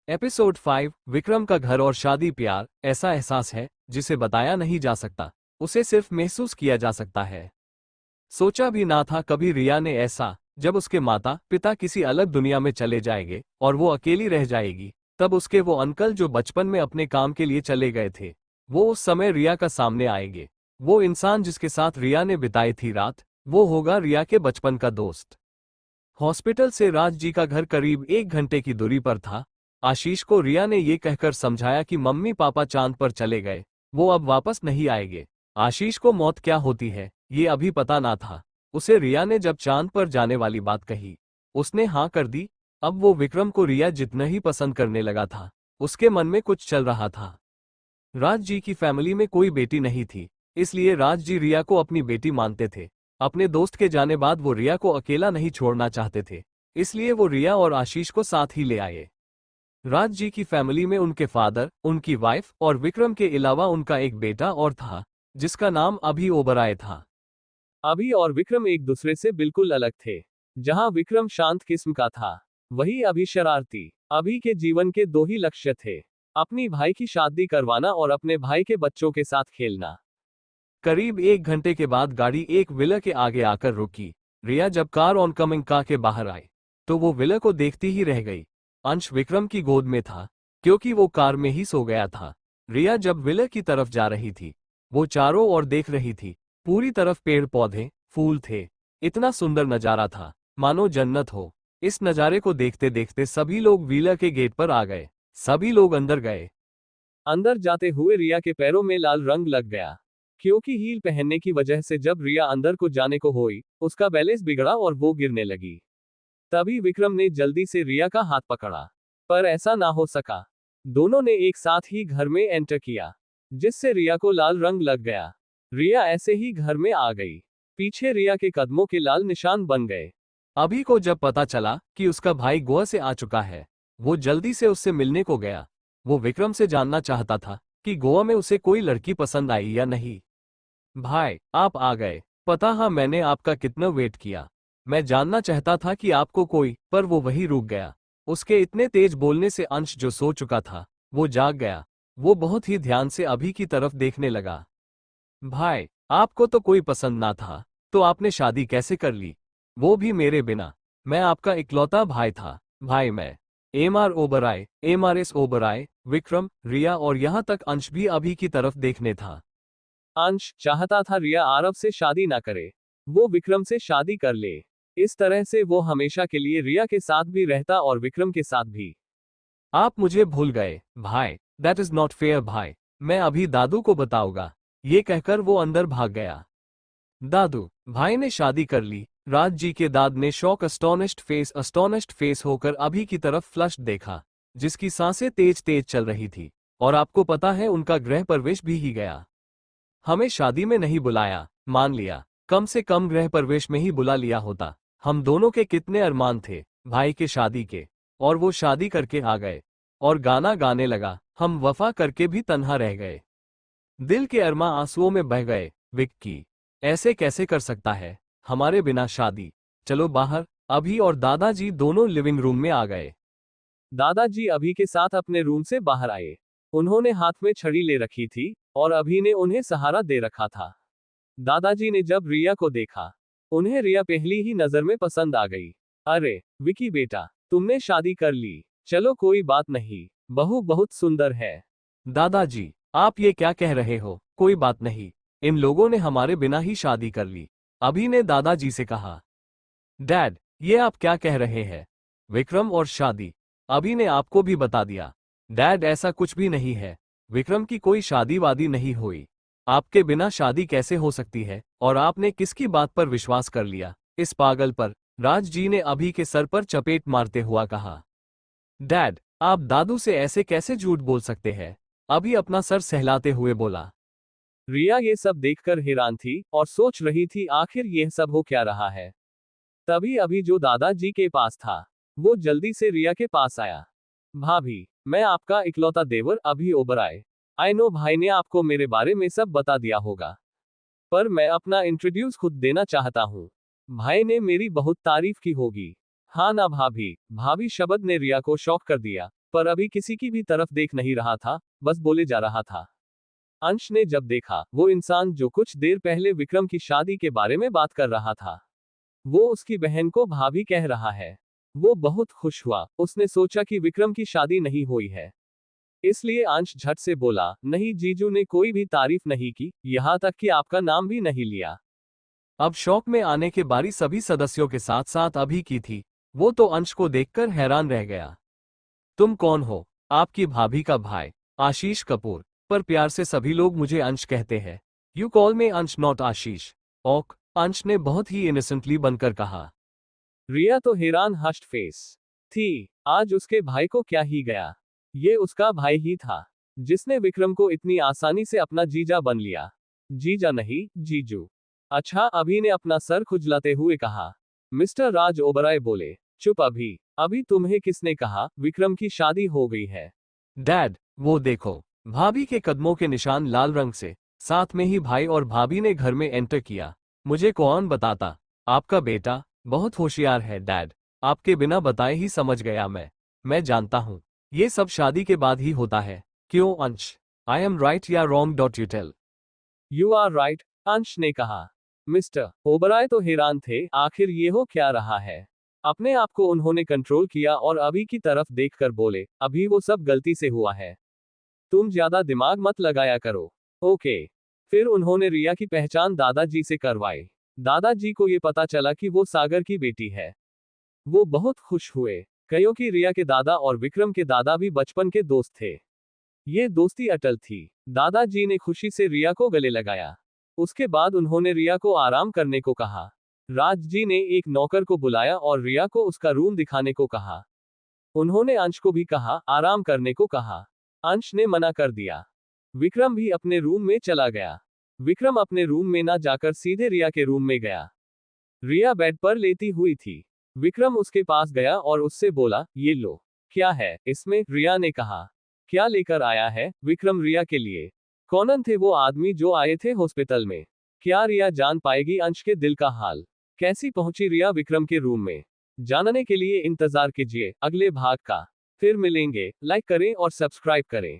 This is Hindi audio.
एपिसोड 5 विक्रम का घर और शादी प्यार ऐसा एहसास है जिसे बताया नहीं जा सकता, उसे सिर्फ महसूस किया जा सकता है। सोचा भी ना था कभी रिया ने ऐसा, जब उसके माता पिता किसी अलग दुनिया में चले जाएंगे और वो अकेली रह जाएगी, तब उसके वो अंकल जो बचपन में अपने काम के लिए चले गए थे, वो उस समय रिया का सामने आएंगे। वो इंसान जिसके साथ रिया ने बिताई थी रात, वो होगा रिया के बचपन का दोस्त। हॉस्पिटल से राज जी का घर करीब 1 घंटे की दूरी पर था। आशीष को रिया ने ये कहकर समझाया कि मम्मी पापा चांद पर चले गए, वो अब वापस नहीं आएंगे। आशीष को मौत क्या होती है ये अभी पता ना था। उसे रिया ने जब चांद पर जाने वाली बात कही, उसने हाँ कर दी। अब वो विक्रम को रिया जितना ही पसंद करने लगा था, उसके मन में कुछ चल रहा था। राज जी की फैमिली में कोई बेटी नहीं थी, इसलिए राज जी रिया को अपनी बेटी मानते थे। अपने दोस्त के जाने बाद वो रिया को अकेला नहीं छोड़ना चाहते थे, इसलिए वो रिया और आशीष को साथ ही ले आए। राज जी की फैमिली में उनके फादर, उनकी वाइफ और विक्रम के अलावा उनका एक बेटा और था, जिसका नाम अभी ओबराय था। अभी और विक्रम एक दूसरे से बिल्कुल अलग थे। जहां विक्रम शांत किस्म का था, वही अभी शरारती। अभी के जीवन के दो ही लक्ष्य थे, अपनी भाई की शादी करवाना और अपने भाई के बच्चों के साथ खेलना। करीब 1 घंटे के बाद गाड़ी एक विला के आगे आकर रुकी। रिया जब कार ऑनकमिंग कार के बाहर आई, तो वो विला को देखती ही रह गई। अंश विक्रम की गोद में था, क्योंकि वो कार में ही सो गया था। रिया जब विला की तरफ जा रही थी, वो चारों ओर देख रही थी। पूरी तरफ पेड़ पौधे फूल थे। इतना सुंदर नजारा था, मानो जन्नत हो। इस नजारे को देखते देखते सभी लोग विला के गेट पर आ गए। सभी लोग अंदर गए। अंदर जाते हुए रिया के पैरों में लाल रंग लग गया, क्योंकि हील पहनने की वजह से जब रिया अंदर को जाने को हुई, उसका बैलेंस बिगड़ा और वो गिरने लगी। तभी विक्रम ने जल्दी से रिया का हाथ पकड़ा, पर ऐसा ना हो सका। दोनों ने एक साथ ही घर में एंटर किया, जिससे रिया को लाल रंग लग गया। रिया ऐसे ही घर में आ गई। पीछे रिया के कदमों के लाल निशान बन गए। अभी को जब पता चला कि उसका भाई गोवा से आ चुका है, वो जल्दी से उससे मिलने को गया। वो विक्रम से जानना चाहता था कि गोवा में उसे कोई लड़की पसंद आई या नहीं। भाई, आप आ गए। पता हाँ, मैंने आपका कितना वेट किया। मैं जानना चाहता था कि आपको कोई, पर वो वही रुक गया। उसके इतने तेज बोलने से अंश जो सो चुका था, वो जाग गया। वो बहुत ही ध्यान से अभी की तरफ देखने लगा। भाई, आपको तो कोई पसंद ना था, तो आपने शादी कैसे कर ली? वो भी मेरे बिना। मैं आपका इकलौता भाई था। भाई मैं एमआर ओबराय, एमआरएस ओबराय, विक्रम, रिया और यहाँ तक अंश भी अभी की तरफ देखने था। अंश चाहता था रिया आरव से शादी ना करे, वो विक्रम से शादी कर ले। इस तरह से वो हमेशा के लिए रिया के साथ भी रहता और विक्रम के साथ भी। आप मुझे भूल गए भाई, दैट इज नॉट फेयर भाई, मैं अभी दादू को बताऊंगा। ये कहकर वो अंदर भाग गया। दादू, भाई ने शादी कर ली। राज जी के दाद ने शॉक अस्टोनिश्ड फेस होकर अभी की तरफ फ्लश देखा, जिसकी सांसें तेज तेज चल रही थी। और आपको पता है उनका गृह प्रवेश भी ही गया। हमें शादी में नहीं बुलाया, मान लिया, कम से कम गृह प्रवेश में ही बुला लिया होता। हम दोनों के कितने अरमान थे भाई के शादी के, और वो शादी करके आ गए। और गाना गाने लगा, हम वफा करके भी तन्हा रह गए। दिल के अरमां आंसुओं में बह गए। विक्की ऐसे कैसे कर सकता है, हमारे बिना शादी? चलो बाहर। अभी और दादाजी दोनों लिविंग रूम में आ गए। दादाजी अभी के साथ अपने रूम से बाहर आए। उन्होंने हाथ में छड़ी ले रखी थी, और अभी ने उन्हें सहारा दे रखा था। दादाजी ने जब रिया को देखा, उन्हें रिया पहली ही नजर में पसंद आ गई। अरे विकी बेटा, तुमने शादी कर ली। चलो कोई बात नहीं, बहू बहुत सुंदर है। दादाजी, आप ये क्या कह रहे हो? कोई बात नहीं, इन लोगों ने हमारे बिना ही शादी कर ली। अभी ने दादाजी से कहा। डैड, ये आप क्या कह रहे हैं? विक्रम और शादी? अभी ने आपको भी बता दिया। डैड, ऐसा कुछ भी नहीं है। विक्रम की कोई शादी वादी नहीं हुई। आपके बिना शादी कैसे हो सकती है? और आपने किसकी बात पर विश्वास कर लिया? इस पागल पर? राज जी ने अभी के सर पर चपेट मारते हुआ कहा। डैड, आप दादू से ऐसे कैसे झूठ बोल सकते हैं? अभी अपना सर सहलाते हुए बोला। रिया ये सब देखकर हैरान थी और सोच रही थी आखिर यह सब हो क्या रहा है। तभी अभी जो दादाजी के पास था, वो जल्दी से रिया के पास आया। भाभी, मैं आपका इकलौता देवर अभी ओबराय। आई नो भाई ने आपको मेरे बारे में सब बता दिया होगा, पर मैं अपना इंट्रोड्यूस खुद देना चाहता हूँ। भाई ने मेरी बहुत तारीफ की होगी। हाँ ना भाभी? भाभी शब्द ने रिया को शॉक कर दिया। पर अभी किसी की भी तरफ देख नहीं रहा था, बस बोले जा रहा था। अंश ने जब देखा वो इंसान जो कुछ देर पहले विक्रम की शादी के बारे में बात कर रहा था, वो उसकी बहन को भाभी कह रहा है, वो बहुत खुश हुआ। उसने सोचा कि विक्रम की शादी नहीं हुई है, इसलिए अंश झट से बोला, नहीं जीजू ने कोई भी तारीफ नहीं की, यहां तक कि आपका नाम भी नहीं लिया। अब शौक में आने के बारी सभी सदस्यों के साथ साथ अभी की थी। वो तो अंश को देखकर हैरान रह गया। तुम कौन हो? आपकी भाभी का भाई, आशीष कपूर। पर प्यार से सभी लोग मुझे अंश कहते हैं। यू कॉल मी अंश नॉट आशीष। ओक, अंश ने बहुत ही इनोसेंटली बनकर कहा। रिया तो हैरान हश्ड फेस थी। आज उसके भाई को क्या ही गया? ये उसका भाई ही था जिसने विक्रम को इतनी आसानी से अपना जीजा बन लिया। जीजा नहीं, जीजू। अच्छा, अभी ने अपना सर खुजलाते हुए कहा। मिस्टर राज ओबराय बोले, चुप अभी, अभी तुम्हें किसने कहा विक्रम की शादी हो गई है? डैड, वो देखो। भाभी के कदमों के निशान लाल रंग से, साथ में ही भाई और भाभी ने घर में एंटर किया। मुझे कौन बताता? आपका बेटा बहुत होशियार है डैड, आपके बिना बताए ही समझ गया मैं जानता हूँ। ये सब शादी के बाद ही होता है, क्यों अंश? आई एम राइट या रॉन्ग? डॉट you tell. You are right, Ansh ने कहा। मिस्टर ओबराय तो हैरान थे, आखिर ये हो क्या रहा है? अपने आप को उन्होंने कंट्रोल किया और अभी की तरफ देखकर बोले, अभी वो सब गलती से हुआ है, तुम ज्यादा दिमाग मत लगाया करो। ओके। फिर उन्होंने रिया की पहचान दादाजी से करवाई। दादाजी को ये पता चला कि वो सागर की बेटी है। वो बहुत खुश हुए, क्योंकि रिया के दादा और विक्रम के दादा भी बचपन के दोस्त थे। ये दोस्ती अटल थी। दादाजी ने खुशी से रिया को गले लगाया। उसके बाद उन्होंने रिया को आराम करने को कहा। राज जी ने एक नौकर को बुलाया और रिया को उसका रूम दिखाने को कहा। उन्होंने अंश को भी कहा, आराम करने को कहा। अंश ने मना कर दिया। विक्रम भी अपने रूम में चला गया। विक्रम अपने रूम में ना जाकर सीधे रिया के रूम में गया। रिया बेड पर लेटी हुई थी। विक्रम उसके पास गया और उससे बोला, ये लो। क्या है इसमें? रिया ने कहा। क्या लेकर आया है? विक्रम रिया के लिए। कौन थे वो आदमी जो आए थे हॉस्पिटल में? क्या रिया जान पाएगी अंश के दिल का हाल? कैसी पहुंची रिया विक्रम के रूम में? जानने के लिए इंतजार कीजिए अगले भाग का। फिर मिलेंगे। लाइक करें और सब्सक्राइब करें।